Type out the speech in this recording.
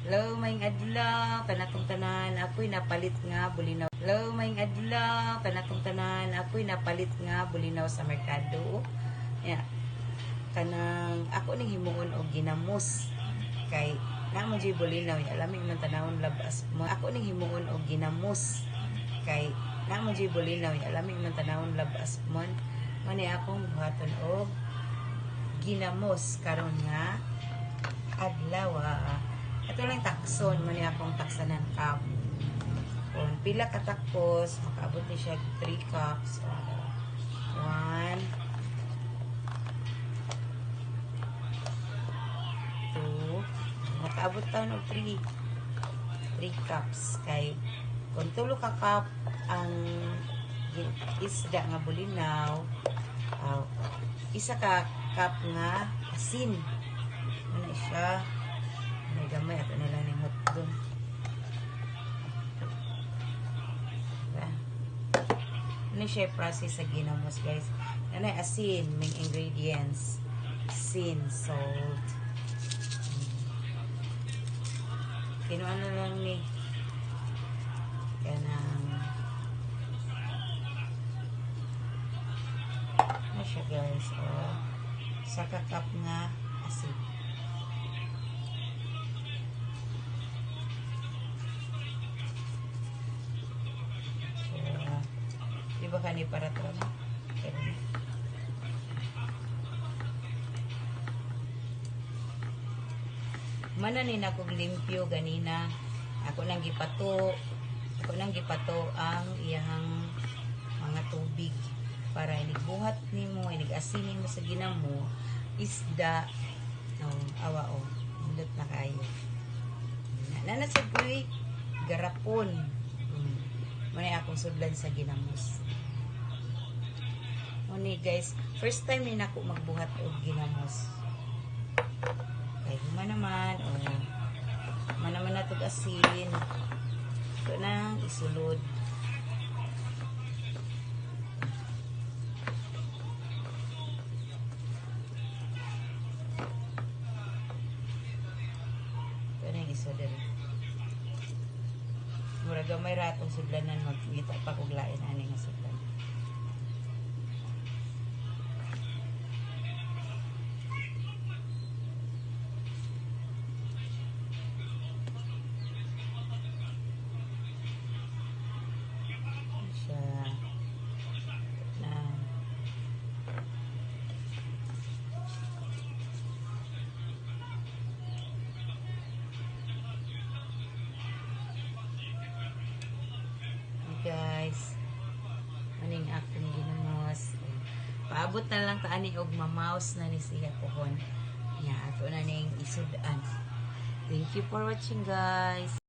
Hello, maing adlaw, kanatong tanan, ako'y napalit nga bulinaw. Hello, maing adlaw, kanatong tanan, ako'y napalit nga bulinaw sa merkado. Yeah. Kanang ako ning himuon og ginamos kay namo jay bulinaw, alami man tanawon labas mo. Ako ning himuon og ginamos kay namo jay bulinaw, alami man tanawon labas mo. Mani akong buhaton og ginamos karon nga adlaw. Ito lang takson, mani akong taksanan cup. Kung pila katakos, makaabot ni siya 3 cups. 1, 2, makaabot tayo ng 3 cups. Kay, kung tulo ka cup ang isda nga bulinaw, isa ka cup nga asin. Ano siya? May gamay ako na lang nimot dun. Diba? Ano siya process sa ginamos, guys? Ano ay asin, may ingredients. Asin, salt. Kinuha na lang ni kanang ano siya, guys? Sa kakap nga asin. Diba kani para to na? Mananin akong limpyo ganina. Ako nang gipato ang iyang mga tubig para inigbuhat nimo, inigasin nimo sa ginamo isda. Awa mundot na kayo. Nanasad ko'y garapon. May akong sudlan sa ginamos. Oni guys, first time ni nako magbuhat og ginamos. Kay naman na to asin. Ito nang isulod. Ito nang isulod. Mura gamay ratong sudlanan, magkita pa kog lain ani nga sudlan. Siya na guys, maning akong ginamos. Paabot na lang ta ani og mamaus na ni siya pohon. Ya, ato na ning isudan. Thank you for watching, guys.